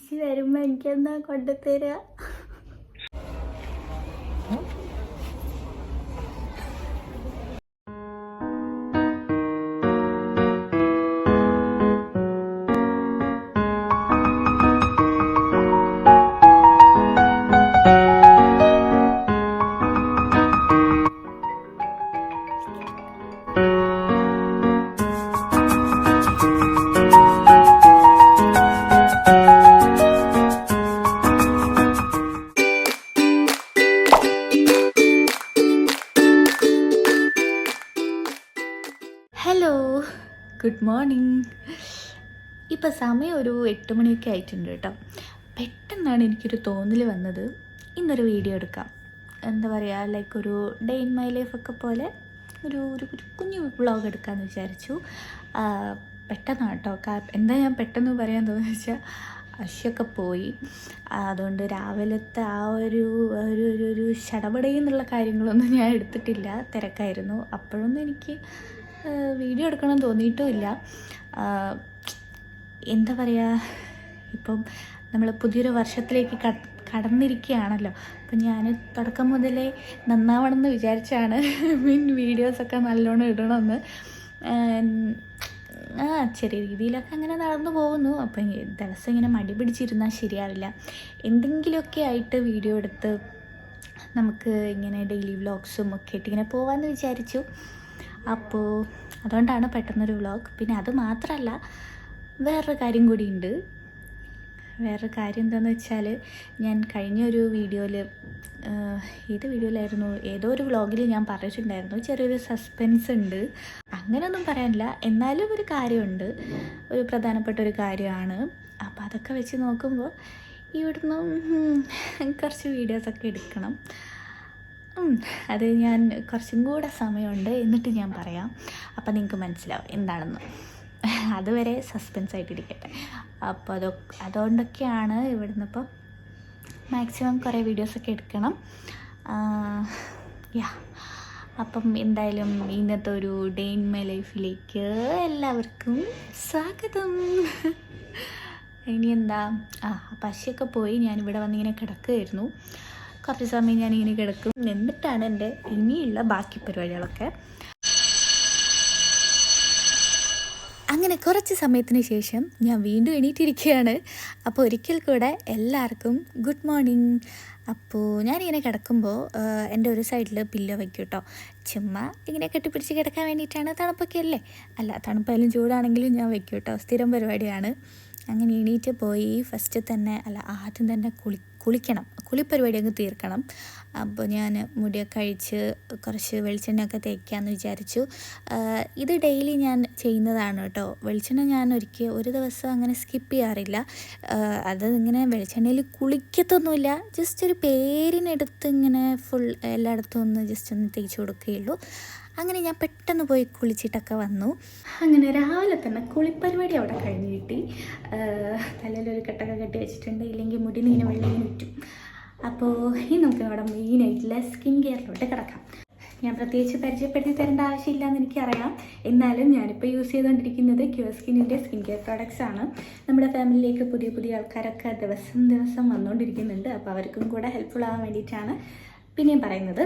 തിരിച്ച് വരുമ്പോൾ എനിക്കെന്താ കൊണ്ടുതരാ? Hello, good morning. ഇപ്പോൾ സമയം ഒരു 8 മണിയൊക്കെ ആയിട്ടുണ്ട് കേട്ടോ. പെട്ടെന്നാണ് എനിക്കൊരു തോന്നൽ വന്നത്, ഇന്നൊരു വീഡിയോ എടുക്കാം. എന്താ പറയുക, ലൈക്ക് ഒരു ഡേ ഇൻ മൈ ലൈഫൊക്കെ പോലെ ഒരു കുഞ്ഞു വ്ളോഗ് എടുക്കാമെന്ന് വിചാരിച്ചു. പെട്ടെന്നാണ് കേട്ടോ. എന്താ ഞാൻ പെട്ടെന്ന് പറയാൻ തോന്നുന്നു വെച്ചാൽ അശ്വൊക്കെ പോയി. അതുകൊണ്ട് രാവിലത്തെ ആ ഒരു ശടപടയെന്നുള്ള കാര്യങ്ങളൊന്നും ഞാൻ എടുത്തിട്ടില്ല, തിരക്കായിരുന്നു. അപ്പോഴൊന്നും എനിക്ക് വീഡിയോ എടുക്കണം തോന്നിയിട്ടുമില്ല. എന്താ പറയുക, ഇപ്പം നമ്മൾ പുതിയൊരു വർഷത്തിലേക്ക് കടന്നിരിക്കുകയാണല്ലോ. അപ്പം ഞാൻ തുടക്കം മുതലേ നന്നാവണമെന്ന് വിചാരിച്ചാണ് വീഡിയോസൊക്കെ നല്ലോണം ഇടണമെന്ന്. ചെറിയ രീതിയിലൊക്കെ അങ്ങനെ നടന്നു പോകുന്നു. അപ്പം ദിവസം ഇങ്ങനെ മടി പിടിച്ചിരുന്നാൽ ശരിയാവില്ല. എന്തെങ്കിലുമൊക്കെ ആയിട്ട് വീഡിയോ എടുത്ത് നമുക്ക് ഇങ്ങനെ ഡെയിലി വ്ളോഗ്സും ഒക്കെ ആയിട്ട് ഇങ്ങനെ പോകാമെന്ന് വിചാരിച്ചു. അപ്പോൾ അതുകൊണ്ടാണ് പെട്ടെന്നൊരു വ്ളോഗ്. പിന്നെ അത് മാത്രമല്ല, വേറൊരു കാര്യം കൂടിയുണ്ട്. വേറൊരു കാര്യം എന്താണെന്ന് വെച്ചാൽ, ഞാൻ കഴിഞ്ഞൊരു വീഡിയോയിൽ, ഏത് വീഡിയോയിലായിരുന്നു, ഏതോ ഒരു വ്ളോഗിൽ ഞാൻ പറഞ്ഞിട്ടുണ്ടായിരുന്നു ചെറിയൊരു സസ്പെൻസ് ഉണ്ട്. അങ്ങനെയൊന്നും പറയാനില്ല, എന്നാലും ഒരു കാര്യമുണ്ട്, ഒരു പ്രധാനപ്പെട്ട ഒരു കാര്യമാണ്. അപ്പോൾ അതൊക്കെ വെച്ച് നോക്കുമ്പോൾ ഇവിടുന്ന് കുറച്ച് വീഡിയോസൊക്കെ എടുക്കണം. അത് ഞാൻ കുറച്ചും കൂടെ സമയമുണ്ട്, എന്നിട്ട് ഞാൻ പറയാം. അപ്പം നിങ്ങൾക്ക് മനസ്സിലാവും എന്താണെന്ന്. അതുവരെ സസ്പെൻസ് ആയിട്ടിരിക്കട്ടെ. അപ്പോൾ അതുകൊണ്ടൊക്കെയാണ് ഇവിടുന്ന് ഇപ്പം മാക്സിമം കുറേ വീഡിയോസൊക്കെ എടുക്കണം. അപ്പം എന്തായാലും ഇന്നത്തെ ഒരു ഡേ ഇൻ മൈ ലൈഫിലേക്ക് എല്ലാവർക്കും സ്വാഗതം. ഇനി എന്താ, പശയൊക്കെ പോയി ഞാനിവിടെ വന്നിങ്ങനെ കിടക്കുകയായിരുന്നു. കുറച്ച് സമയം ഞാനിങ്ങനെ കിടക്കും, എന്നിട്ടാണ് എൻ്റെ ഇനിയുള്ള ബാക്കി പരിപാടികളൊക്കെ. അങ്ങനെ കുറച്ച് സമയത്തിന് ശേഷം ഞാൻ വീണ്ടും എണീറ്റിരിക്കുകയാണ്. അപ്പോൾ ഒരിക്കൽ കൂടെ എല്ലാവർക്കും ഗുഡ് മോർണിംഗ്. അപ്പോൾ ഞാനിങ്ങനെ കിടക്കുമ്പോൾ എൻ്റെ ഒരു സൈഡിൽ പില്ലോ വയ്ക്കും കേട്ടോ. ചുമ്മാ ഇങ്ങനെ കെട്ടിപ്പിടിച്ച് കിടക്കാൻ വേണ്ടിയിട്ടാണ്. തണുപ്പൊക്കെ അല്ലേ, അല്ല തണുപ്പായാലും ചൂടാണെങ്കിലും ഞാൻ വയ്ക്കും കേട്ടോ, സ്ഥിരം പരിപാടിയാണ്. അങ്ങനെ എണീറ്റ് പോയി ആദ്യം തന്നെ കുളിക്കണം, കുളിപ്പരിപാടി അങ്ങ് തീർക്കണം. അപ്പോൾ ഞാൻ മുടിയൊക്കെ കഴിച്ച് കുറച്ച് വെളിച്ചെണ്ണയൊക്കെ തേക്കാമെന്ന് വിചാരിച്ചു. ഇത് ഡെയിലി ഞാൻ ചെയ്യുന്നതാണ് കേട്ടോ. വെളിച്ചെണ്ണ ഞാൻ ഒരു ദിവസം അങ്ങനെ സ്കിപ്പ് ചെയ്യാറില്ല. അത് ഇങ്ങനെ വെളിച്ചെണ്ണയിൽ കുളിക്കത്തൊന്നുമില്ല, ജസ്റ്റ് ഒരു പേരിനെടുത്ത് ഇങ്ങനെ ഫുൾ എല്ലായിടത്തും ഒന്ന് ജസ്റ്റ് ഒന്ന് തേച്ച് കൊടുക്കുകയുള്ളൂ. അങ്ങനെ ഞാൻ പെട്ടെന്ന് പോയി കുളിച്ചിട്ടൊക്കെ വന്നു. അങ്ങനെ രാവിലെ തന്നെ കുളിപ്പരിപാടി അവിടെ കഴിഞ്ഞ് കിട്ടി. തലയിലൊരു കെട്ടൊക്കെ കെട്ടി വെച്ചിട്ടുണ്ട്, ഇല്ലെങ്കിൽ മുടി നീന വെള്ളം ചുറ്റും. അപ്പോൾ ഇനി നമുക്ക് നമ്മുടെ മെയിനായിട്ടുള്ള സ്കിൻ കെയറിലോട്ട് കിടക്കാം. ഞാൻ പ്രത്യേകിച്ച് പരിചയപ്പെടുത്തി തരേണ്ട ആവശ്യമില്ലയെന്ന് എനിക്കറിയാം. എന്നാലും ഞാനിപ്പോൾ യൂസ് ചെയ്തുകൊണ്ടിരിക്കുന്നത് ക്യൂർ സ്കിന്നിൻ്റെ സ്കിൻ കെയർ പ്രോഡക്റ്റ്സ് ആണ്. നമ്മുടെ ഫാമിലിയിലേക്ക് പുതിയ ആൾക്കാരൊക്കെ ദിവസം വന്നുകൊണ്ടിരിക്കുന്നുണ്ട്. അപ്പോൾ അവർക്കും കൂടെ ഹെൽപ്ഫുൾ ആവാൻ വേണ്ടിയിട്ടാണ് പിന്നെയും പറയുന്നത്.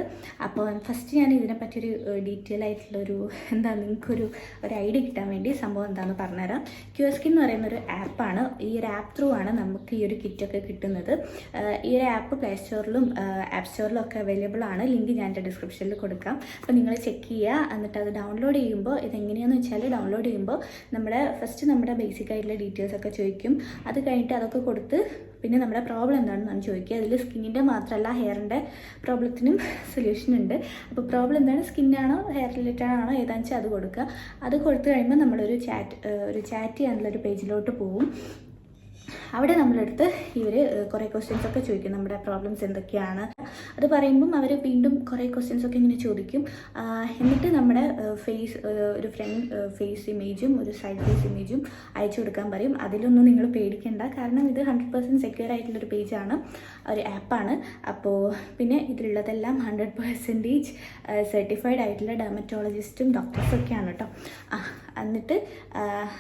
അപ്പോൾ ഫസ്റ്റ് ഞാൻ ഇതിനെപ്പറ്റിയൊരു ഡീറ്റെയിൽ ആയിട്ടുള്ളൊരു നിങ്ങൾക്കൊരു ഐഡിയ കിട്ടാൻ വേണ്ടി സംഭവം എന്താണെന്ന് പറഞ്ഞുതരാം. ക്യൂർ സ്കിൻ എന്ന് പറയുന്നൊരു ആപ്പാണ്. ഈ ഒരു ആപ്പ് ത്രൂ ആണ് നമുക്ക് ഈ ഒരു കിറ്റൊക്കെ കിട്ടുന്നത്. ഈ ഒരു ആപ്പ് പ്ലേ സ്റ്റോറിലും ആപ്പ് സ്റ്റോറിലും ഒക്കെ അവൈലബിൾ ആണ്. ലിങ്ക് ഞാൻ എൻ്റെ ഡിസ്ക്രിപ്ഷനിൽ കൊടുക്കാം. അപ്പോൾ നിങ്ങൾ ചെക്ക് ചെയ്യുക. എന്നിട്ട് അത് ഡൗൺലോഡ് ചെയ്യുമ്പോൾ ഇതെങ്ങനെയാണെന്ന് വെച്ചാൽ, ഡൗൺലോഡ് ചെയ്യുമ്പോൾ നമ്മുടെ ബേസിക് ആയിട്ടുള്ള ഡീറ്റെയിൽസൊക്കെ ചോദിക്കും. അത് കഴിഞ്ഞിട്ട് അതൊക്കെ കൊടുത്ത് പിന്നെ നമ്മുടെ പ്രോബ്ലം എന്താണെന്നാണ് ചോദിക്കുക. അതിൽ സ്കിന്നിൻ്റെ മാത്രമല്ല ഹെയറിൻ്റെ പ്രോബ്ലത്തിനും സൊല്യൂഷൻ ഉണ്ട്. അപ്പോൾ പ്രോബ്ലം എന്താണ്, സ്കിന്നാണോ ഹെയർ റിലേറ്റഡ് ആണോ ഏതാണെന്ന് വെച്ചാൽ അത് കൊടുക്കുക. അത് കൊടുത്തു കഴിയുമ്പോൾ നമ്മളൊരു ചാറ്റ് ചെയ്യാനുള്ളൊരു പേജിലോട്ട് പോകും. അവിടെ നമ്മളെടുത്ത് ഇവർ കുറേ ക്വസ്റ്റ്യൻസൊക്കെ ചോദിക്കും, നമ്മുടെ പ്രോബ്ലംസ് എന്തൊക്കെയാണ്. അത് പറയുമ്പം അവർ വീണ്ടും കുറേ ക്വസ്റ്റ്യൻസൊക്കെ ഇങ്ങനെ ചോദിക്കും. എന്നിട്ട് നമ്മുടെ ഒരു ഫ്രണ്ട് ഫേസ് ഇമേജും ഒരു സൈഡ് ഫേസ് ഇമേജും അയച്ചു കൊടുക്കാൻ പറയും. അതിലൊന്നും നിങ്ങൾ പേടിക്കേണ്ട, കാരണം ഇത് 100% സെക്യൂർ ആയിട്ടുള്ളൊരു പേജാണ്, ഒരു ആപ്പാണ്. അപ്പോൾ പിന്നെ ഇതിലുള്ളതെല്ലാം 100% സർട്ടിഫൈഡ് ആയിട്ടുള്ള ഡെർമറ്റോളജിസ്റ്റും ഡോക്ടേഴ്സൊക്കെയാണ് കേട്ടോ. എന്നിട്ട്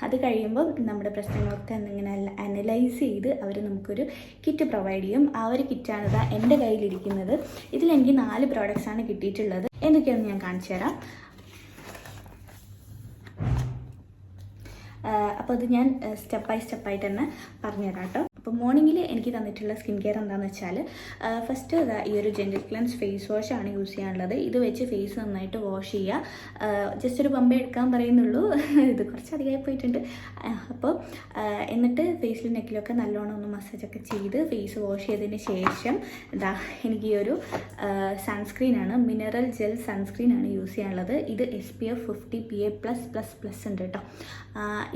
അത് കഴിയുമ്പോൾ നമ്മുടെ പ്രശ്നങ്ങളൊക്കെ ഇങ്ങനെ അനലൈസ് ചെയ്ത് അവർ നമുക്കൊരു കിറ്റ് പ്രൊവൈഡ് ചെയ്യും. ആ ഒരു കിറ്റാണ് ഇതാ എൻ്റെ കയ്യിലിരിക്കുന്നത്. ഇതിലെനിക്ക് 4 പ്രോഡക്റ്റ്സാണ് കിട്ടിയിട്ടുള്ളത്. എന്തൊക്കെയാണെന്ന് ഞാൻ കാണിച്ചു തരാം. അപ്പോൾ അത് ഞാൻ സ്റ്റെപ്പ് ബൈ സ്റ്റെപ്പായിട്ട് തന്നെ പറഞ്ഞുതരാം കേട്ടോ. അപ്പോൾ മോർണിംഗിൽ എനിക്ക് തന്നിട്ടുള്ള സ്കിൻ കെയർ എന്താണെന്ന് വെച്ചാൽ ഫസ്റ്റ് ഈ ഒരു ജെൻറ്റിൽ ക്ലെൻസ് ഫേസ് വാഷാണ് യൂസ് ചെയ്യാനുള്ളത്. ഇത് വെച്ച് ഫേസ് നന്നായിട്ട് വാഷ് ചെയ്യുക. ജസ്റ്റ് ഒരു പമ്പ എടുക്കാൻ പറയുന്നുള്ളൂ, ഇത് കുറച്ച് അധികമായി പോയിട്ടുണ്ട്. അപ്പോൾ എന്നിട്ട് ഫേസിലും നെക്കിലൊക്കെ നല്ലോണം ഒന്ന് മസാജൊക്കെ ചെയ്ത് ഫേസ് വാഷ് ചെയ്തതിന് ശേഷം എനിക്ക് ഈ ഒരു സൺസ്ക്രീനാണ്, മിനറൽ ജെൽ സൺസ്ക്രീനാണ് യൂസ് ചെയ്യാനുള്ളത്. ഇത് SPF 50 PA+++ ഉണ്ട് കേട്ടോ.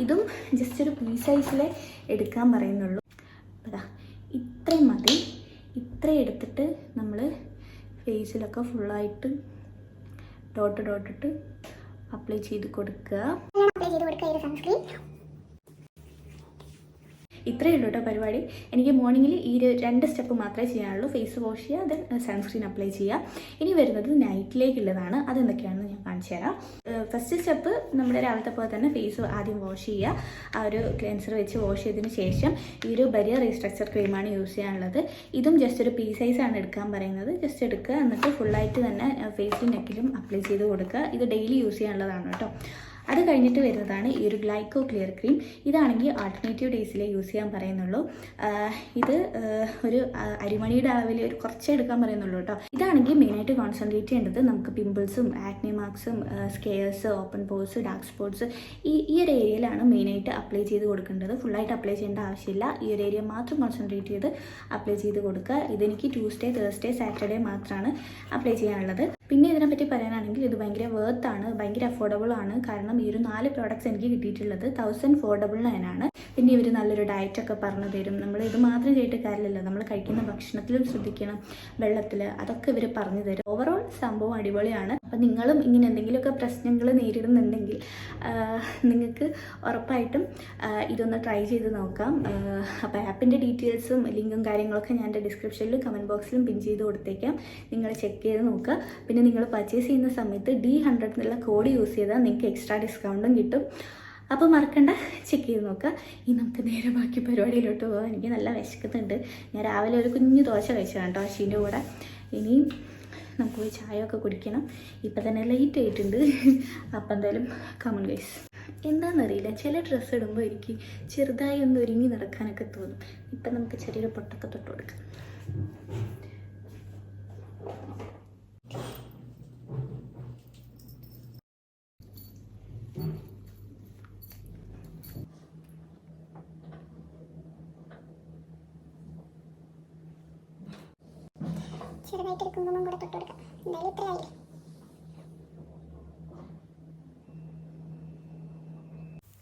ഇതും ജസ്റ്റ് ഒരു പീ സൈസിലെ എടുക്കാൻ പറയുന്നുള്ളൂ. അതാ ഇത്രയും മതി. ഇത്രയും എടുത്തിട്ട് നമ്മൾ ഫേസിലൊക്കെ ഫുള്ളായിട്ട് ഡോട്ടിട്ട് അപ്ലൈ ചെയ്ത് കൊടുക്കുക. ഇത്രയേ ഉള്ളൂ കേട്ടോ പരിപാടി. എനിക്ക് മോർണിംഗിൽ ഈ 2 സ്റ്റെപ്പ് മാത്രമേ ചെയ്യാനുള്ളൂ. ഫേസ് വാഷ് ചെയ്യുക, ദെൻ സൺസ്ക്രീൻ അപ്ലൈ ചെയ്യുക. ഇനി വരുന്നത് നൈറ്റിലേക്കുള്ളതാണ്. അതെന്തൊക്കെയാണെന്ന് ഞാൻ കാണിച്ചു തരാം. ഫസ്റ്റ് സ്റ്റെപ്പ് നമ്മുടെ രാവിലത്തെ പോലെ തന്നെ ഫേസ് ആദ്യം വാഷ് ചെയ്യുക. ആ ഒരു ക്ലെൻസർ വെച്ച് വാഷ് ചെയ്തതിന് ശേഷം ഈ ഒരു ബരിയർ റീസ്ട്രക്ചർ ക്രീമാണ് യൂസ് ചെയ്യാനുള്ളത്. ഇതും ജസ്റ്റ് ഒരു പീ സൈസാണ് എടുക്കാൻ പറയുന്നത്. ജസ്റ്റ് എടുക്കുക, എന്നിട്ട് ഫുള്ളായിട്ട് തന്നെ ഫേസിലും നെക്കിലും അപ്ലൈ ചെയ്ത് കൊടുക്കുക. ഇത് ഡെയിലി യൂസ് ചെയ്യാനുള്ളതാണ് കേട്ടോ. അത് കഴിഞ്ഞിട്ട് വരുന്നതാണ് ഈ ഒരു ഗ്ലൈക്കോ ക്ലിയർ ക്രീം. ഇതാണെങ്കിൽ ആൾട്ടർനേറ്റീവ് ഡേയ്സിലേ യൂസ് ചെയ്യാൻ പറയുന്നുള്ളൂ. ഇത് ഒരു അരിമണിയുടെ അളവിൽ ഒരു കുറച്ചേ എടുക്കാൻ പറയുന്നുള്ളൂ കേട്ടോ. ഇതാണെങ്കിൽ മെയിനായിട്ട് കോൺസെൻട്രേറ്റ് ചെയ്യേണ്ടത് നമുക്ക് പിമ്പിൾസും ആക്നെ മാർക്സും scars, open pores, dark spots ഈ ഒരു ഏരിയയിലാണ് മെയിനായിട്ട് അപ്ലൈ ചെയ്ത് കൊടുക്കേണ്ടത്. ഫുള്ളായിട്ട് അപ്ലൈ ചെയ്യേണ്ട ആവശ്യമില്ല. ഈ ഒരു ഏരിയ മാത്രം കോൺസെൻട്രേറ്റ് ചെയ്ത് അപ്ലൈ ചെയ്ത് കൊടുക്കുക. ഇതെനിക്ക് ട്യൂസ്ഡേ, തേഴ്സ്ഡേ, സാറ്റർഡേ മാത്രമാണ് അപ്ലൈ ചെയ്യാനുള്ളത്. പിന്നെ ഇതിനെപ്പറ്റി പറയാനാണെങ്കിൽ ഇത് ഭയങ്കര വേർത്താണ്, ഭയങ്കര അഫോർഡബിൾ ആണ്. കാരണം ഈ ഒരു 4 പ്രോഡക്റ്റ്സ് എനിക്ക് കിട്ടിയിട്ടുള്ളത് 1449 പിന്നെ ഇവർ നല്ലൊരു ഡയറ്റൊക്കെ പറഞ്ഞു തരും. നമ്മൾ ഇത് മാത്രം ചെയ്തിട്ട് കാര്യമില്ല, നമ്മൾ കഴിക്കുന്ന ഭക്ഷണത്തിലും ശ്രദ്ധിക്കണം, വെള്ളത്തിൽ, അതൊക്കെ ഇവർ പറഞ്ഞു തരും. ഓവറോൾ സംഭവം അടിപൊളിയാണ്. അപ്പം നിങ്ങളും ഇങ്ങനെ എന്തെങ്കിലുമൊക്കെ പ്രശ്നങ്ങൾ നേരിടുന്നുണ്ടെങ്കിൽ നിങ്ങൾക്ക് ഉറപ്പായിട്ടും ഇതൊന്ന് ട്രൈ ചെയ്ത് നോക്കാം. അപ്പോൾ ആപ്പിൻ്റെ ഡീറ്റെയിൽസും ലിങ്കും കാര്യങ്ങളൊക്കെ ഞാൻ എൻ്റെ ഡിസ്ക്രിപ്ഷനിലും കമൻറ്റ് ബോക്സിലും പിൻ ചെയ്ത് കൊടുത്തേക്കാം. നിങ്ങൾ ചെക്ക് ചെയ്ത് നോക്കുക. പിന്നെ നിങ്ങൾ പർച്ചേസ് ചെയ്യുന്ന സമയത്ത് D100 എന്നുള്ള കോഡ് യൂസ് ചെയ്താൽ നിങ്ങൾക്ക് എക്സ്ട്രാ ഡിസ്കൗണ്ടും കിട്ടും. അപ്പോൾ മറക്കണ്ട, ചെക്ക് ചെയ്ത് നോക്കുക. ഇനി നമുക്ക് നേരെ ബാക്കി പരിപാടിയിലോട്ട് പോകാം. എനിക്ക് നല്ല വിശക്കുന്നുണ്ട്. ഞാൻ രാവിലെ ഒരു കുഞ്ഞു ദോശ കഴിച്ചതാണ് കേട്ടോ അശ്വിൻ്റെ കൂടെ. ഇനിയും നമുക്ക് പോയി ചായ ഒക്കെ കുടിക്കണം. ഇപ്പം തന്നെ ലേറ്റ് ആയിട്ടുണ്ട്. അപ്പം എന്തായാലും കമൺ ഗൈസ്. എന്താണെന്നറിയില്ല, ചില ഡ്രസ്സ് ഇടുമ്പോൾ എനിക്ക് ചെറുതായി ഒന്ന് ഒരുങ്ങി നടക്കാനൊക്കെ തോന്നും. ഇപ്പം നമുക്ക് ചെറിയൊരു പൊട്ടൊക്കെ തൊട്ട് കൊടുക്കാം. ചെറുതായിട്ടൊരു കുങ്കുമം കൂടെ തൊട്ട് കൊടുക്കാം. എന്തായാലും ഇത്രയായില്ലേ.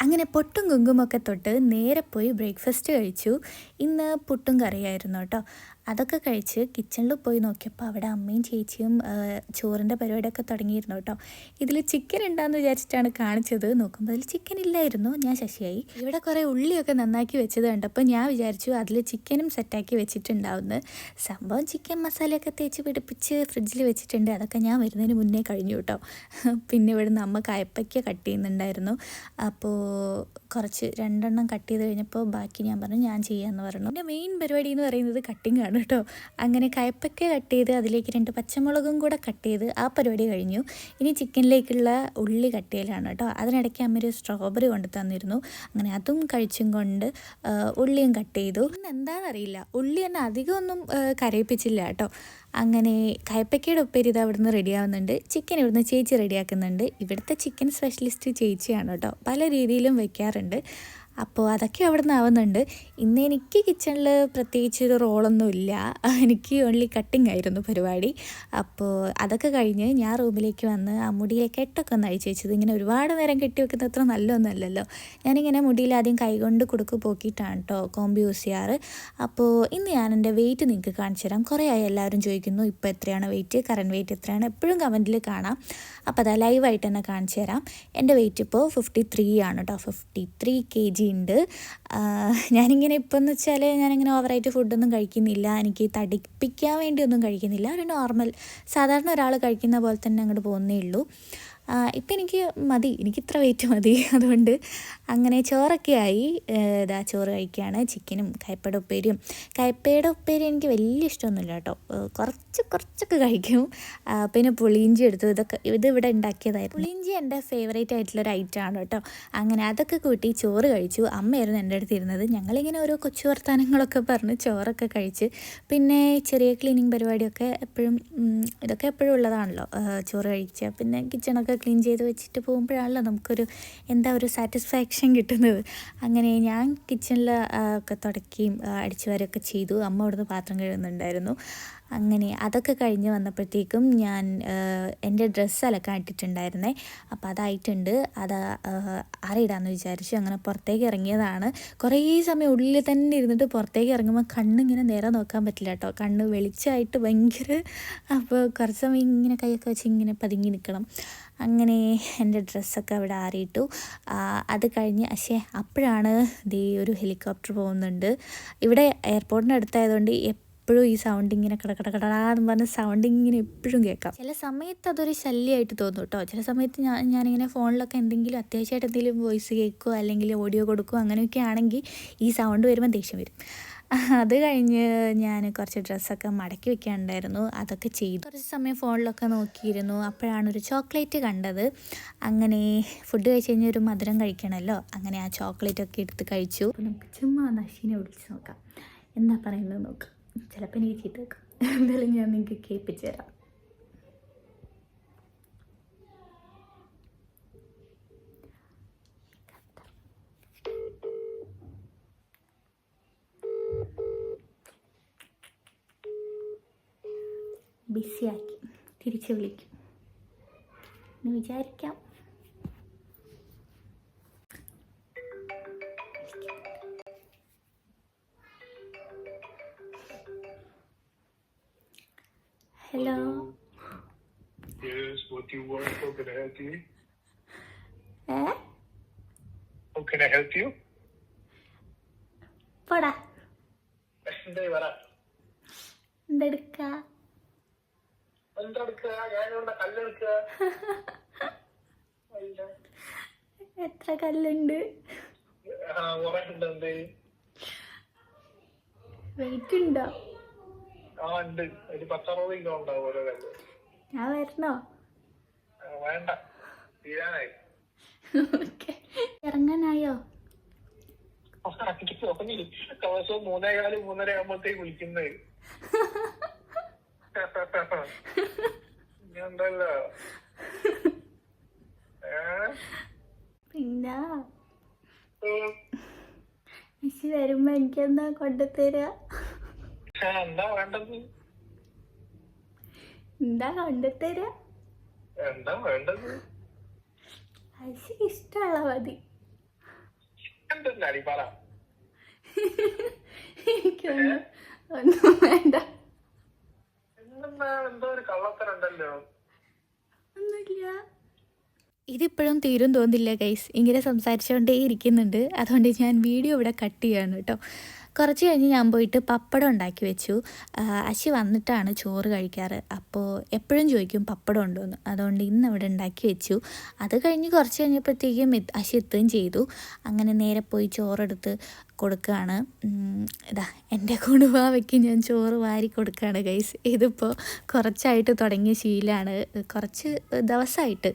അങ്ങനെ പൊട്ടും കുങ്കുമൊക്കെ തൊട്ട് നേരെ പോയി ബ്രേക്ക്ഫാസ്റ്റ് കഴിച്ചു. ഇന്ന് പുട്ടും കറിയായിരുന്നു കേട്ടോ. അതൊക്കെ കഴിച്ച് കിച്ചണിൽ പോയി നോക്കിയപ്പോൾ അവിടെ അമ്മയും ചേച്ചിയും ചോറിൻ്റെ പരിപാടിയൊക്കെ തുടങ്ങിയിരുന്നു കേട്ടോ. ഇതിൽ ചിക്കൻ ഉണ്ടാകുമെന്ന് വിചാരിച്ചിട്ടാണ് കാണിച്ചത്. നോക്കുമ്പോൾ അതിൽ ചിക്കൻ ഇല്ലായിരുന്നു. ഞാൻ ശശിയായി. ഇവിടെ കുറേ ഉള്ളിയൊക്കെ നന്നാക്കി വെച്ചത് കണ്ടപ്പോൾ ഞാൻ വിചാരിച്ചു അതിൽ ചിക്കനും സെറ്റാക്കി വെച്ചിട്ടുണ്ടാവുമെന്ന്. സംഭവം ചിക്കൻ മസാലയൊക്കെ തേച്ച് പിടിപ്പിച്ച് ഫ്രിഡ്ജിൽ വെച്ചിട്ടുണ്ട്. അതൊക്കെ ഞാൻ വരുന്നതിന് മുന്നേ കഴിഞ്ഞു കേട്ടോ. പിന്നെ ഇവിടുന്ന് അമ്മ കയ്പ്പയ്ക്ക കട്ട് ചെയ്യുന്നുണ്ടായിരുന്നു. അപ്പോൾ കുറച്ച് 2 എണ്ണം കട്ട് ചെയ്ത് കഴിഞ്ഞപ്പോൾ ബാക്കി ഞാൻ പറഞ്ഞു ഞാൻ ചെയ്യാമെന്ന് പറഞ്ഞു. എൻ്റെ മെയിൻ പരിപാടി എന്ന് പറയുന്നത് കട്ടിങ് ആണ് കേട്ടോ. അങ്ങനെ കയ്പ്പയ്ക്ക കട്ട് ചെയ്ത് അതിലേക്ക് 2 പച്ചമുളകും കൂടെ കട്ട് ചെയ്ത് ആ പരിപാടി കഴിഞ്ഞു. ഇനി ചിക്കനിലേക്കുള്ള ഉള്ളി കട്ട് ചെയ്യലാണ് കേട്ടോ. അതിനിടയ്ക്ക് അമ്മ ഒരു സ്ട്രോബെറി കൊണ്ട് തന്നിരുന്നു. അങ്ങനെ അതും കഴിച്ചും കൊണ്ട് ഉള്ളിയും കട്ട് ചെയ്തു. ഇന്ന് എന്താണെന്നറിയില്ല, ഉള്ളി തന്നെ അധികമൊന്നും കരയിപ്പിച്ചില്ല കേട്ടോ. അങ്ങനെ കയ്പ്പയ്ക്കയുടെ ഉപ്പേരി ഇത് അവിടുന്ന് റെഡിയാവുന്നുണ്ട്. ചിക്കൻ ഇവിടുന്ന് ചേച്ചി റെഡിയാക്കുന്നുണ്ട്. ഇവിടുത്തെ ചിക്കൻ സ്പെഷ്യലിസ്റ്റ് ചേച്ചിയാണ് കേട്ടോ. പല രീതിയിലും വെക്കാറുണ്ട്. അപ്പോൾ അതൊക്കെ അവിടെ നിന്ന് ആവുന്നുണ്ട്. ഇന്ന് എനിക്ക് കിച്ചണിൽ പ്രത്യേകിച്ചൊരു റോളൊന്നുമില്ല. എനിക്ക് ഓൺലി കട്ടിങ് ആയിരുന്നു പരിപാടി. അപ്പോൾ അതൊക്കെ കഴിഞ്ഞ് ഞാൻ റൂമിലേക്ക് വന്ന് ആ മുടിയിലെ കെട്ടൊക്കെ ഒന്ന് അഴിച്ച് വെച്ചത്. ഇങ്ങനെ ഒരുപാട് നേരം കെട്ടി വെക്കുന്നത് അത്ര നല്ലതൊന്നുമല്ലല്ലോ. ഞാനിങ്ങനെ മുടിയിൽ ആദ്യം കൈകൊണ്ട് കുടുക്ക് പോക്കിയിട്ടാണ് കേട്ടോ കോമ്പ് യൂസ് ചെയ്യാറ്. അപ്പോൾ ഇന്ന് ഞാൻ എൻ്റെ വെയിറ്റ് നിങ്ങൾക്ക് കാണിച്ചു തരാം. കുറേ ആയി എല്ലാവരും ചോദിക്കുന്നു ഇപ്പോൾ എത്രയാണ് വെയിറ്റ്, കറൻറ്റ് വെയിറ്റ് എത്രയാണ്, എപ്പോഴും കമൻറ്റിൽ കാണാം. അപ്പോൾ അതാ ലൈവായിട്ട് തന്നെ കാണിച്ചു തരാം. എൻ്റെ വെയിറ്റ് ഇപ്പോൾ 53 ആണ് കേട്ടോ. 53 kg ഉണ്ട്. ഞാനിങ്ങനെ ഇപ്പോൾ എന്ന് വെച്ചാൽ ഞാനിങ്ങനെ ഓവറായിട്ട് ഫുഡൊന്നും കഴിക്കുന്നില്ല. എനിക്ക് തടിപ്പിക്കാൻ വേണ്ടിയൊന്നും കഴിക്കുന്നില്ല. ഒരു നോർമൽ സാധാരണ ഒരാൾ കഴിക്കുന്ന പോലെ തന്നെ അങ്ങോട്ട് പോകുന്നേ ഉള്ളൂ. ഇപ്പം എനിക്ക് മതി, എനിക്കിത്ര വെയിറ്റ് മതി. അതുകൊണ്ട് അങ്ങനെ ചോറൊക്കെ ആയി. ഇതാ ചോറ് കഴിക്കുകയാണ്. ചിക്കനും കയ്പ്പയുടെ ഉപ്പേരിയും. കയ്പ്പയുടെ ഉപ്പേരി എനിക്ക് വലിയ ഇഷ്ടമൊന്നുമില്ല കേട്ടോ, കുറച്ചൊക്കെ കഴിക്കും. പിന്നെ പുളിയിഞ്ചി എടുത്തു. ഇതിവിടെ ഉണ്ടാക്കിയതായിരുന്നു. പുളിയിഞ്ചി എൻ്റെ ഫേവറേറ്റ് ആയിട്ടുള്ളൊരു ഐറ്റമാണ് കേട്ടോ. അങ്ങനെ അതൊക്കെ കൂട്ടി ചോറ് കഴിച്ചു. അമ്മയായിരുന്നു എൻ്റെ അടുത്ത് ഇരുന്നത്. ഞങ്ങളിങ്ങനെ ഓരോ കൊച്ചു വർത്തമാനങ്ങളൊക്കെ പറഞ്ഞ് ചോറൊക്കെ കഴിച്ച്, പിന്നെ ചെറിയ ക്ലീനിങ് പരിപാടിയൊക്കെ ഇതൊക്കെ എപ്പോഴും ഉള്ളതാണല്ലോ. ചോറ് കഴിക്കുക, പിന്നെ കിച്ചണൊക്കെ ക്ലീൻ ചെയ്ത് വെച്ചിട്ട് പോകുമ്പോഴാണല്ലോ നമുക്കൊരു ഒരു സാറ്റിസ്ഫാക്ഷൻ കിട്ടുന്നത്. അങ്ങനെ ഞാൻ കിച്ചണിൽ ഒക്കെ തുടക്കുകയും അടിച്ചു വാരുകയൊക്കെ ചെയ്തു. അമ്മ അവിടുന്ന് പാത്രം കഴുകുന്നുണ്ടായിരുന്നു. അങ്ങനെ അതൊക്കെ കഴിഞ്ഞ് വന്നപ്പോഴത്തേക്കും ഞാൻ എൻ്റെ ഡ്രസ്സ് അലക്കാൻ ഇട്ടിട്ടുണ്ടായിരുന്നേ. അപ്പോൾ അതായിട്ടുണ്ട്. അത് ആറിയിടാമെന്ന് വിചാരിച്ചു. അങ്ങനെ പുറത്തേക്ക് ഇറങ്ങിയതാണ്. കുറേ സമയം ഉള്ളിൽ തന്നെ ഇരുന്നിട്ട് പുറത്തേക്ക് ഇറങ്ങുമ്പോൾ കണ്ണിങ്ങനെ നേരെ നോക്കാൻ പറ്റില്ല കേട്ടോ. കണ്ണ് വെളിച്ചമായിട്ട് ഭയങ്കര. അപ്പോൾ കുറച്ച് സമയം ഇങ്ങനെ കൈയൊക്കെ വെച്ച് ഇങ്ങനെ പതുങ്ങി നിൽക്കണം. അങ്ങനെ എൻ്റെ ഡ്രസ്സൊക്കെ അവിടെ ആറിയിട്ടു. അത് കഴിഞ്ഞ് അപ്പോഴാണ് ഒരു ഹെലികോപ്റ്റർ പോകുന്നുണ്ട്. ഇവിടെ എയർപോർട്ടിൻ്റെ അടുത്തായതുകൊണ്ട് എപ്പോഴും ഈ സൗണ്ട് ഇങ്ങനെ കടകടകടാന്ന് പറഞ്ഞ സൗണ്ട് ഇങ്ങനെ എപ്പോഴും കേൾക്കാം. ചില സമയത്ത് അതൊരു ശല്യമായിട്ട് തോന്നും കേട്ടോ. ചില സമയത്ത് ഞാനിങ്ങനെ ഫോണിലൊക്കെ എന്തെങ്കിലും അത്യാവശ്യമായിട്ട് എന്തെങ്കിലും വോയിസ് കേൾക്കുകയോ അല്ലെങ്കിൽ ഓഡിയോ കൊടുക്കുകയോ അങ്ങനെയൊക്കെ ആണെങ്കിൽ ഈ സൗണ്ട് വരുമ്പോൾ ദേഷ്യം വരും. അത് കഴിഞ്ഞ് ഞാൻ കുറച്ച് ഡ്രസ്സൊക്കെ മടക്കി വെക്കാനുണ്ടായിരുന്നു. അതൊക്കെ ചെയ്തു. കുറച്ച് സമയം ഫോണിലൊക്കെ നോക്കിയിരുന്നു. അപ്പോഴാണ് ഒരു ചോക്ലേറ്റ് കണ്ടത്. അങ്ങനെ ഫുഡ് കഴിച്ച് കഴിഞ്ഞാൽ ഒരു മധുരം കഴിക്കണമല്ലോ. അങ്ങനെ ആ ചോക്ലേറ്റൊക്കെ എടുത്ത് കഴിച്ചു. അപ്പോൾ നമുക്ക് ചുമ്മാ നശീനെ വിളിച്ച് നോക്കാം, എന്താ പറയുന്നത് നോക്കാം. ചിലപ്പോൾ എനിക്ക് ചീത്ത വെക്കാം. എന്തായാലും ഞാൻ നിങ്ങൾക്ക് കേൾപ്പിച്ച് തരാം. ബിസിയാക്കി തിരിച്ച് വിളിക്കും എന്ന് വിചാരിക്കാം. Hello. Yes, what do you want? How can I help you? ഏ How can I help you? പോടാ, എന്തായി പറ. എന്തെടുക്ക? എന്തെടുക്കുക? ഞാനിവിടെ കല്ലെടുക്കുക. എത്ര കല്ലുണ്ട്? കുറെ ഉണ്ട്. എന്ത് വെയിറ്റ് ഉണ്ടോ? ഉണ്ട്. ഒരു 10-60 കിലോ ഉണ്ടാവും ഓരോ കല്ല്. ഞാൻ വരണോ? വേണ്ട, തീരാനായി. ഓക്കെ, ഇറങ്ങാനായോ? ദിവസവും 3:15-3:30 ആകുമ്പോഴത്തേക്ക് വിളിക്കുന്നത്. ഉണ്ടല്ലോ. പിന്നെ മിസ് വരുമ്പോ എനിക്കെന്താ കൊണ്ടുതരാ? എന്താ വേണ്ടത്? എന്താ കൊണ്ടുതരാ? എന്താ വേണ്ടത്? അശി ഇഷ്ടമുള്ള മതി. എന്തെന്നാടി പറ. ഒന്നും വേണ്ട. എന്തോ ഒരു കള്ളത്തനുണ്ടല്ലോ. ഒന്നുമില്ല. ഇതിപ്പോഴും തീരും തോന്നില്ല ഗൈസ്. ഇങ്ങനെ സംസാരിച്ചുകൊണ്ടേ ഇരിക്കുന്നുണ്ട്. അതുകൊണ്ട് ഞാൻ വീഡിയോ ഇവിടെ കട്ട് ചെയ്യാണ് കേട്ടോ. കുറച്ച് കഴിഞ്ഞ് ഞാൻ പോയിട്ട് പപ്പടം ഉണ്ടാക്കി വെച്ചു. അശി വന്നിട്ടാണ് ചോറ് കഴിക്കാറ്. അപ്പോൾ എപ്പോഴും ചോദിക്കും പപ്പടം ഉണ്ടോയെന്ന്. അതുകൊണ്ട് ഇന്ന് അവിടെ ഉണ്ടാക്കി വെച്ചു. അത് കഴിഞ്ഞ് കുറച്ച് കഴിഞ്ഞപ്പോഴത്തേക്കും അശി എത്തുകയും ചെയ്തു. അങ്ങനെ നേരെ പോയി ചോറെടുത്ത് കൊടുക്കുകയാണ്. ഇതാ എൻ്റെ കുടുംബാവയ്ക്ക് ഞാൻ ചോറ് വാരി കൊടുക്കുകയാണ് ഗൈസ്. ഇതിപ്പോൾ കുറച്ചായിട്ട് തുടങ്ങിയ ശീലമാണ്. കുറച്ച് ദിവസമായിട്ട്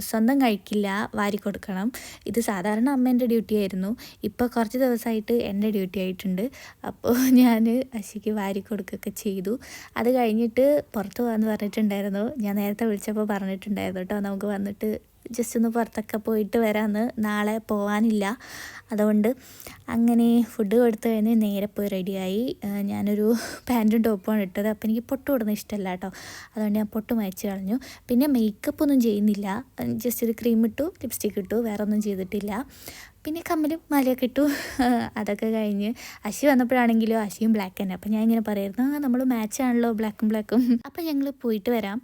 സ്വന്തം കഴിക്കില്ല, വാരി കൊടുക്കണം. ഇത് സാധാരണ അമ്മേൻ്റെ ഡ്യൂട്ടി ആയിരുന്നു. ഇപ്പോൾ കുറച്ച് ദിവസമായിട്ട് എൻ്റെ ഡ്യൂട്ടി ആയിട്ടുണ്ട്. അപ്പോൾ ഞാൻ അശിക്ക് വാരി കൊടുക്കുകയൊക്കെ ചെയ്തു. അത് കഴിഞ്ഞിട്ട് പുറത്ത് പോകാമെന്ന് പറഞ്ഞിട്ടുണ്ടായിരുന്നു. ഞാൻ നേരത്തെ വിളിച്ചപ്പോൾ പറഞ്ഞിട്ടുണ്ടായിരുന്നു കേട്ടോ, നമുക്ക് വന്നിട്ട് ജസ്റ്റ് ഒന്ന് പുറത്തൊക്കെ പോയിട്ട് വരാമെന്ന്. നാളെ പോകാനില്ല. അതുകൊണ്ട് അങ്ങനെ ഫുഡ് കൊടുത്തു കഴിഞ്ഞ് നേരെ പോയി റെഡിയായി. ഞാനൊരു പാൻറ്റും ടോപ്പുമാണ് ഇട്ടത്. അപ്പോൾ എനിക്ക് പൊട്ട് ഇടുന്നത് ഇഷ്ടമല്ല കേട്ടോ. അതുകൊണ്ട് ഞാൻ പൊട്ട് മായ്ച്ച് കളഞ്ഞു. പിന്നെ മേക്കപ്പ് ഒന്നും ചെയ്യുന്നില്ല. ജസ്റ്റ് ഒരു ക്രീം ഇട്ടു, ലിപ്സ്റ്റിക്ക് ഇട്ടു, വേറെ ഒന്നും ചെയ്തിട്ടില്ല. പിന്നെ കമ്മലും മാലയൊക്കെ ഇട്ടു. അതൊക്കെ കഴിഞ്ഞ് അശി വന്നപ്പോഴാണെങ്കിലോ അശിയും ബ്ലാക്ക് തന്നെ. അപ്പോൾ ഞാൻ ഇങ്ങനെ പറയായിരുന്നു, നമ്മൾ മാച്ചാണല്ലോ ബ്ലാക്കും. അപ്പോൾ ഞങ്ങൾ പോയിട്ട് വരാം.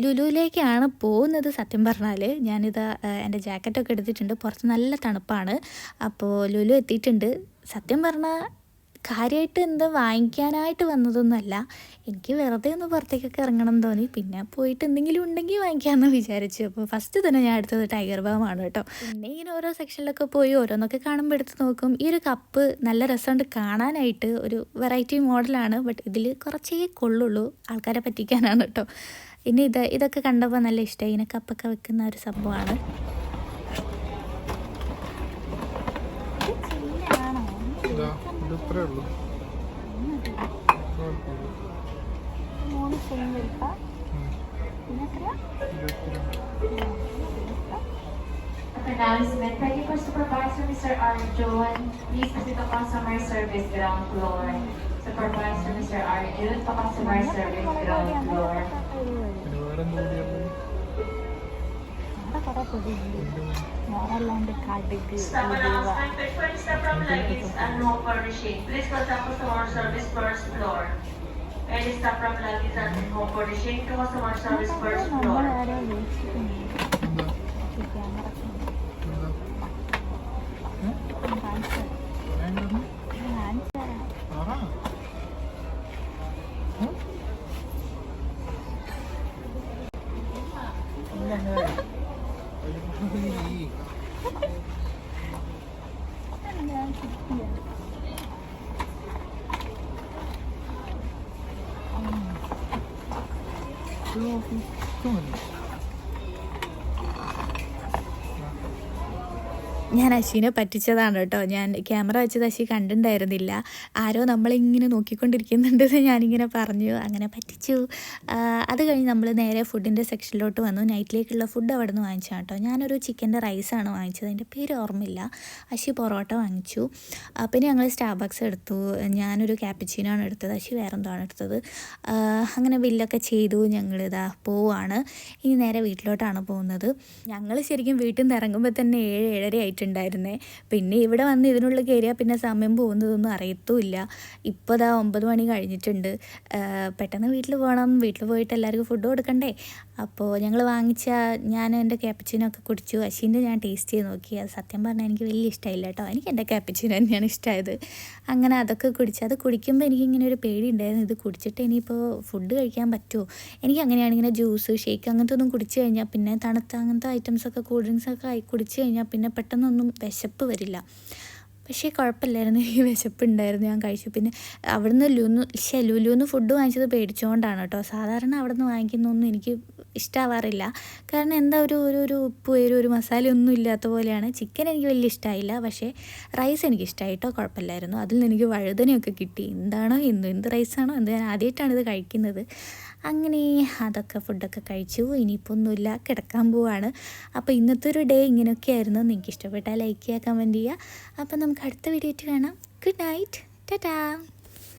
ലുലുവിലേക്കാണ് പോകുന്നത്. സത്യം പറഞ്ഞാൽ ഞാനിത് എൻ്റെ ജാക്കറ്റൊക്കെ എടുത്തിട്ടുണ്ട്. പുറത്ത് നല്ല തണുപ്പാണ്. അപ്പോൾ ലുലു എത്തിയിട്ടുണ്ട്. സത്യം പറഞ്ഞാൽ കാര്യമായിട്ട് എന്താ വാങ്ങിക്കാനായിട്ട് വന്നതൊന്നുമല്ല. എനിക്ക് വെറുതെ ഒന്ന് പുറത്തേക്കൊക്കെ ഇറങ്ങണം എന്ന് തോന്നി. പിന്നെ പോയിട്ട് എന്തെങ്കിലും ഉണ്ടെങ്കിൽ വാങ്ങിക്കാമെന്ന് വിചാരിച്ചു. അപ്പോൾ ഫസ്റ്റ് തന്നെ ഞാൻ എടുത്തത് ടൈഗർ ബാമാണ് കേട്ടോ. പിന്നെ ഇങ്ങനെ ഓരോ സെക്ഷനിലൊക്കെ പോയി ഓരോന്നൊക്കെ കാണുമ്പോൾ എടുത്ത് നോക്കും. ഈ ഒരു കപ്പ് നല്ല രസമുണ്ട് കാണാനായിട്ട്, ഒരു വെറൈറ്റി മോഡലാണ്. ബട്ട് ഇതിൽ കുറച്ചേ കൊള്ളുള്ളൂ, ആൾക്കാരെ പറ്റിക്കാനാണ് കേട്ടോ. ഇനി ഇതൊക്കെ കണ്ടപ്പോൾ നല്ല ഇഷ്ടമായി. ഇങ്ങനെ കപ്പൊക്കെ വെക്കുന്ന ഒരു സംഭവമാണ്. Announcement. Ready for Supervisor Mr. R. Joan. Please visit the customer service ground floor. Supervisor Mr. R. Joan, to customer service ground floor. Staff announcement. Request staff from luggage and home furnishing. Please contact customer service first floor. Any staff from luggage and home furnishing to customer service first floor. ഞാൻ അശ്വിനെ പറ്റിച്ചതാണ് കേട്ടോ. ഞാൻ camera വെച്ചത് അശ്വി കണ്ടിട്ടുണ്ടായിരുന്നില്ല. ആരോ നമ്മളിങ്ങനെ നോക്കിക്കൊണ്ടിരിക്കുന്നുണ്ടെന്ന് ഞാനിങ്ങനെ പറഞ്ഞു, അങ്ങനെ പറ്റിച്ചു. അത് കഴിഞ്ഞ് നമ്മൾ നേരെ ഫുഡിൻ്റെ സെക്ഷനിലോട്ട് വന്നു. നൈറ്റിലേക്കുള്ള ഫുഡ് അവിടെ നിന്ന് വാങ്ങിച്ചാൽ കേട്ടോ. ഞാനൊരു ചിക്കൻ്റെ റൈസാണ് വാങ്ങിച്ചത്, അതിൻ്റെ പേര് ഓർമ്മയില്ല. അശ്വി പൊറോട്ട വാങ്ങിച്ചു. പിന്നെ ഞങ്ങൾ സ്റ്റാർബക്സ് എടുത്തു. ഞാനൊരു ക്യാപ്പച്ചീനോ ആണ് എടുത്തത്, അശ്വി വേറെന്തോ ആണ് എടുത്തത്. അങ്ങനെ ബില്ലൊക്കെ ചെയ്തു. ഞങ്ങളിതാ പോവാണ്. ഇനി നേരെ വീട്ടിലോട്ടാണ് പോകുന്നത്. ഞങ്ങൾ ശരിക്കും വീട്ടിൽ നിന്ന് ഇറങ്ങുമ്പോൾ തന്നെ 7-7:30 ആയിട്ടുണ്ടായിരുന്നേ. പിന്നെ ഇവിടെ വന്ന് ഇതിനുള്ളിൽ കയറിയാൽ പിന്നെ സമയം പോകുന്നതൊന്നും അറിയത്തുമില്ല. ഇപ്പോൾ ദാ 9 മണി കഴിഞ്ഞിട്ടുണ്ട്. പെട്ടെന്ന് വീട്ടിൽ പോകണം. വീട്ടിൽ പോയിട്ട് എല്ലാവർക്കും ഫുഡ് കൊടുക്കണ്ടേ. അപ്പോൾ ഞങ്ങൾ ഞാൻ എൻ്റെ ക്യാപ്പച്ചീനോ ഒക്കെ കുടിച്ചു. അശ്വിൻ്റെ ഞാൻ ടേസ്റ്റ് ചെയ്ത് നോക്കി. അത് സത്യം പറഞ്ഞാൽ എനിക്ക് വലിയ ഇഷ്ടമായില്ല കേട്ടോ. എനിക്ക് എൻ്റെ ക്യാപ്പച്ചീനോ തന്നെയാണ് ഇഷ്ടമായത്. അങ്ങനെ അതൊക്കെ കുടിച്ച്, അത് കുടിക്കുമ്പോൾ എനിക്കിങ്ങനെ ഒരു പേടി ഉണ്ടായിരുന്നു, ഇത് കുടിച്ചിട്ട് ഇനിയിപ്പോൾ ഫുഡ് കഴിക്കാൻ പറ്റുമോ. എനിക്ക് അങ്ങനെയാണ്, ഇങ്ങനെ ജ്യൂസ് ഷേക്ക് അങ്ങനത്തെ ഒന്നും കുടിച്ച് കഴിഞ്ഞാൽ, പിന്നെ തണുത്ത അങ്ങനത്തെ ഐറ്റംസൊക്കെ കൂൾ ഡ്രിങ്ക്സൊക്കെ കുടിച്ച് കഴിഞ്ഞാൽ പിന്നെ പെട്ടെന്നൊന്നും വിശപ്പ് വരില്ല. പക്ഷേ കുഴപ്പമില്ലായിരുന്നു, എനിക്ക് വിശപ്പുണ്ടായിരുന്നു, ഞാൻ കഴിച്ചു. പിന്നെ അവിടുന്ന് ലുലുന്ന് ഫുഡ് വാങ്ങിച്ചത് പേടിച്ചുകൊണ്ടാണ് കേട്ടോ. സാധാരണ അവിടുന്ന് വാങ്ങിക്കുന്നൊന്നും എനിക്ക് ഇഷ്ടമാവാറില്ല. കാരണം എന്താ ഒരു ഉപ്പ് ഒരു മസാല ഒന്നും ഇല്ലാത്ത പോലെയാണ്. ചിക്കൻ എനിക്ക് വലിയ ഇഷ്ടമായില്ല. പക്ഷേ റൈസ് എനിക്ക് ഇഷ്ടമായി കേട്ടോ, കുഴപ്പമില്ലായിരുന്നു. അതിൽ നിന്ന് എനിക്ക് വഴുതനയൊക്കെ കിട്ടി. എന്താണോ എന്ത് റൈസാണോ എന്ത്, ഞാൻ ആദ്യമായിട്ടാണ് ഇത് കഴിക്കുന്നത്. അങ്ങനെ അതൊക്കെ ഫുഡൊക്കെ കഴിച്ചു. ഇനിയിപ്പോൾ ഒന്നുമില്ല, കിടക്കാൻ പോവാണ്. അപ്പോൾ ഇന്നത്തെ ഒരു ഡേ ഇങ്ങനെയൊക്കെ ആയിരുന്നു. നിങ്ങൾക്ക് ഇഷ്ടപ്പെട്ടാൽ ലൈക്ക് ചെയ്യുക, കമൻറ്റ് ചെയ്യുക. അപ്പോൾ നമുക്ക് അടുത്ത വീഡിയോ ആയിട്ട് കാണാം. Good night, Tata.